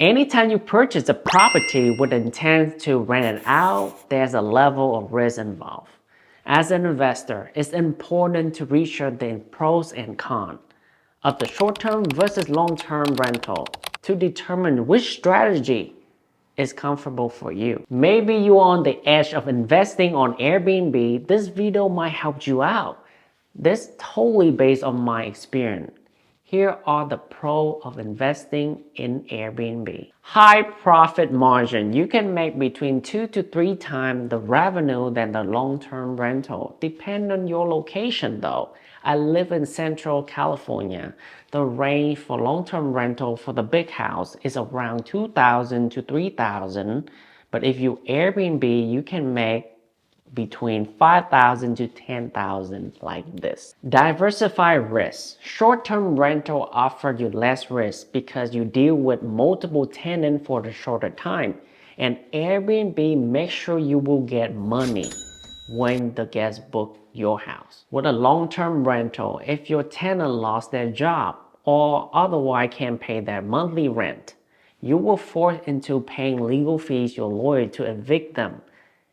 Anytime you purchase a property with intent to rent it out, there's a level of risk involved. As an investor, it's important to research the pros and cons of the short-term versus long-term rental to determine which strategy is comfortable for you. Maybe you're on the edge of investing on Airbnb. This video might help you out. This is totally based on my experience. Here are the pros of investing in Airbnb. High profit margin. You can make between 2 to 3 times the revenue than the long-term rental. Depend on your location though. I live in Central California. The range for long-term rental for the big house is around 2,000 to 3,000. But if you Airbnb, you can make between 5,000 to 10,000 like this. Diversify risk. Short-term rental offers you less risk because you deal with multiple tenants for the shorter time. And Airbnb makes sure you will get money when the guests book your house. With a long-term rental, if your tenant lost their job or otherwise can't pay their monthly rent, you will force into paying legal fees your lawyer to evict them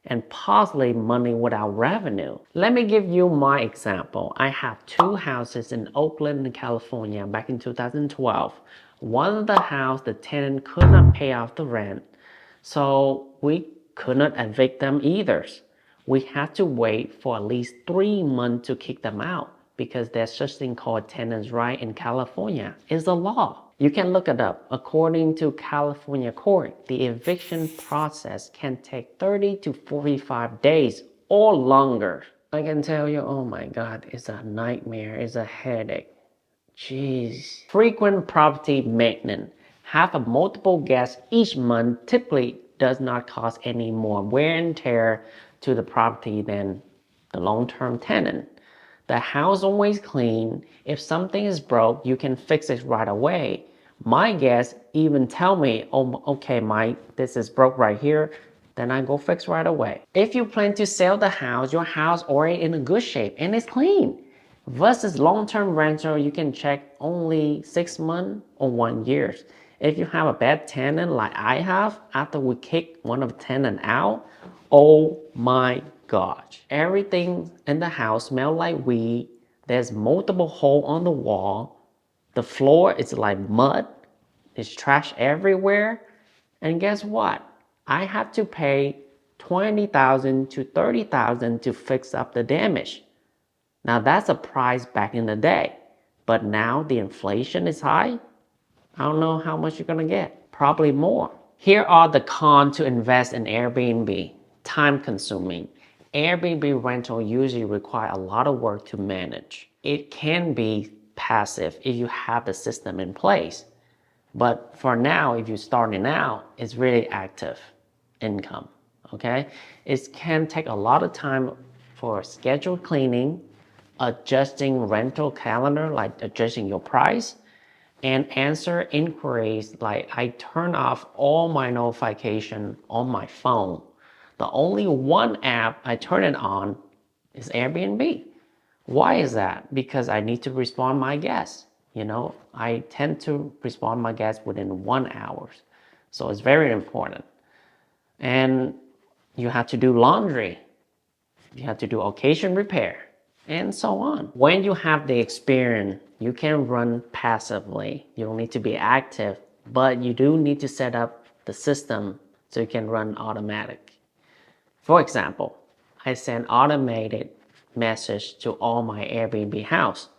and possibly money without revenue. Let me give you my example. I have 2 houses in Oakland, California back in 2012. One of the house, the tenant could not pay off the rent, so we could not evict them either. We had to wait for at least 3 months to kick them out because there's such thing called tenants' right in California. It's a law. You can look it up. According to California court, the eviction process can take 30 to 45 days or longer. I can tell you, oh my God, it's a nightmare, it's a headache. Jeez. Frequent property maintenance. Have a multiple guests each month typically does not cause any more wear and tear to the property than the long-term tenant. The house always clean. If something is broke, you can fix it right away. My guests even tell me, oh, okay, Mike, this is broke right here. Then I go fix right away. If you plan to sell the house, your house already in a good shape and it's clean. Versus long-term rental, you can check only 6 months or 1 year. If you have a bad tenant like I have, after we kick one of the tenant out, oh my gosh. Everything in the house smells like weed. There's multiple holes on the wall. The floor is like mud. There's trash everywhere. And guess what? I have to pay $20,000 to $30,000 to fix up the damage. Now that's a price back in the day. But now the inflation is high. I don't know how much you're gonna get. Probably more. Here are the cons to invest in Airbnb. Time consuming. Airbnb rental usually require a lot of work to manage. It can be passive if you have the system in place. But for now, if you're starting out, it's really active income, okay? It can take a lot of time for scheduled cleaning, adjusting rental calendar, like adjusting your price, and answer inquiries like I turn off all my notification on my phone. The only one app I turn it on is Airbnb. Why is that? Because I need to respond my guests. You know, I tend to respond my guests within 1 hour. So it's very important. And you have to do laundry. You have to do occasion repair and so on. When you have the experience, you can run passively. You don't need to be active, but you do need to set up the system so you can run automatic. For example, I send automated message to all my Airbnb house.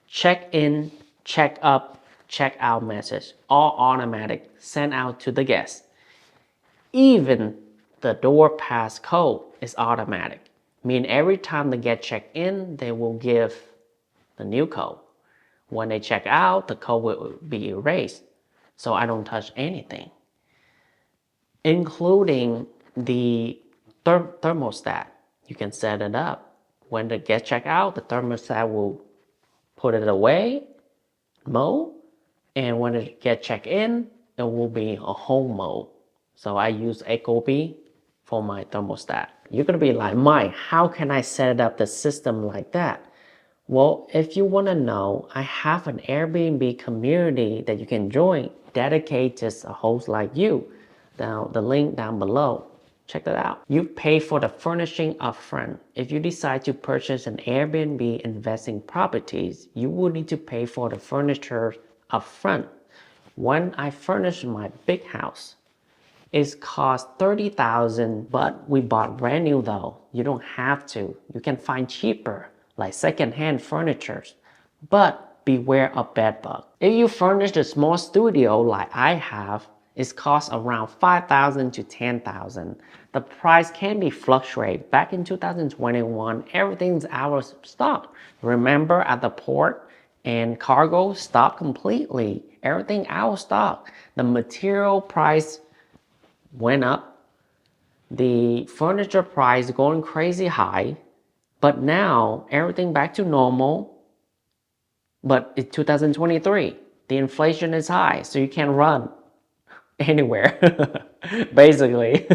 Check in, check up, check out message, all automatic, sent out to the guests. Even the door pass code is automatic. Meaning every time they get checked in, they will give the new code. When they check out, the code will be erased. So I don't touch anything. Including the thermostat. You can set it up. When the guest check out, the thermostat will put it away, mode, and when it get checked in, it will be a home mode. So I use Ecobee for my thermostat. You're gonna be like, Mike, how can I set up the system like that? Well, if you wanna know, I have an Airbnb community that you can join dedicated hosts like you. Now, the link down below. Check that out. You pay for the furnishing upfront. If you decide to purchase an Airbnb investing properties, you will need to pay for the furniture upfront. When I furnished my big house, it cost $30,000, but we bought brand new though. You don't have to. You can find cheaper, like secondhand furniture. But beware of bed bug. If you furnish a small studio like I have, it costs around $5,000 to $10,000. The price can be fluctuate. Back in 2021, everything's out of stock. Remember at the port and cargo stopped completely. Everything out of stock. The material price went up. The furniture price going crazy high. But now everything back to normal. But it's 2023. The inflation is high, so you can't run anywhere, basically.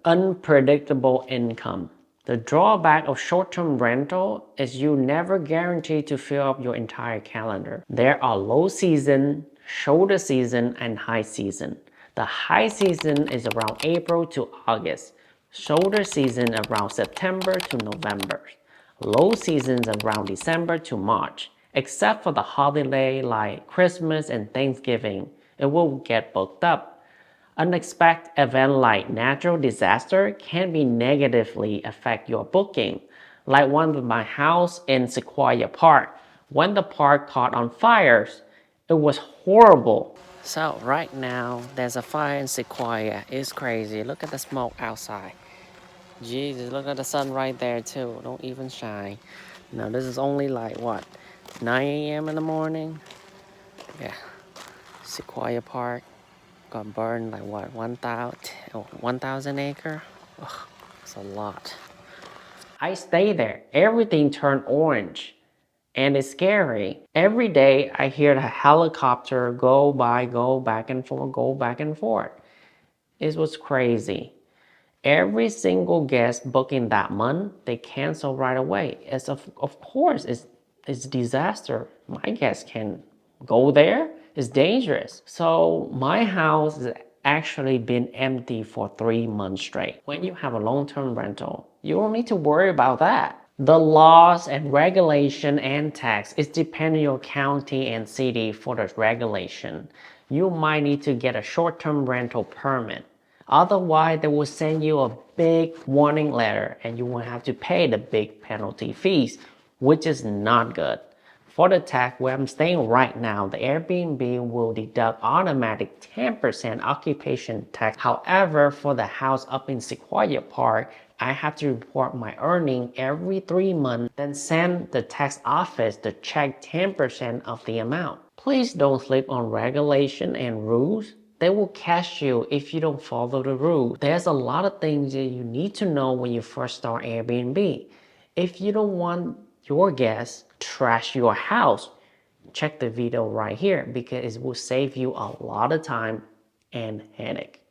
Unpredictable income. The drawback of short-term rental is you never guarantee to fill up your entire calendar. There are low season, shoulder season, and high season. The high season is around April to August. Shoulder season around September to November. Low seasons around December to March. Except for the holiday like Christmas and Thanksgiving, it will get booked up. Unexpected event like natural disaster can be negatively affect your booking. Like one of my house in Sequoia Park. When the park caught on fires, it was horrible. So right now, there's a fire in Sequoia. It's crazy. Look at the smoke outside. Jesus, look at the sun right there too. Don't even shine. Now this is only like what, 9 a.m. in the morning? Yeah. Sequoia Park got burned like what, 1,000 acre? Ugh, that's a lot. I stay there. Everything turned orange. And it's scary. Every day I hear the helicopter go by, go back and forth, go back and forth. It was crazy. Every single guest booking that month, they cancel right away. As of course, it's disaster. My guests can go there. It's dangerous. So my house has actually been empty for 3 months straight. When you have a long-term rental, you don't need to worry about that. The laws and regulation and tax is depending on your county and city for the regulation. You might need to get a short-term rental permit. Otherwise, they will send you a big warning letter and you will have to pay the big penalty fees, which is not good. For the tax where I'm staying right now, the Airbnb will deduct automatic 10% occupation tax. However, for the house up in Sequoia Park, I have to report my earning every 3 months, then send the tax office to check 10% of the amount. Please don't slip on regulation and rules. They will catch you if you don't follow the rules. There's a lot of things that you need to know when you first start Airbnb. If you don't want your guests to trash your house, check the video right here because it will save you a lot of time and headache.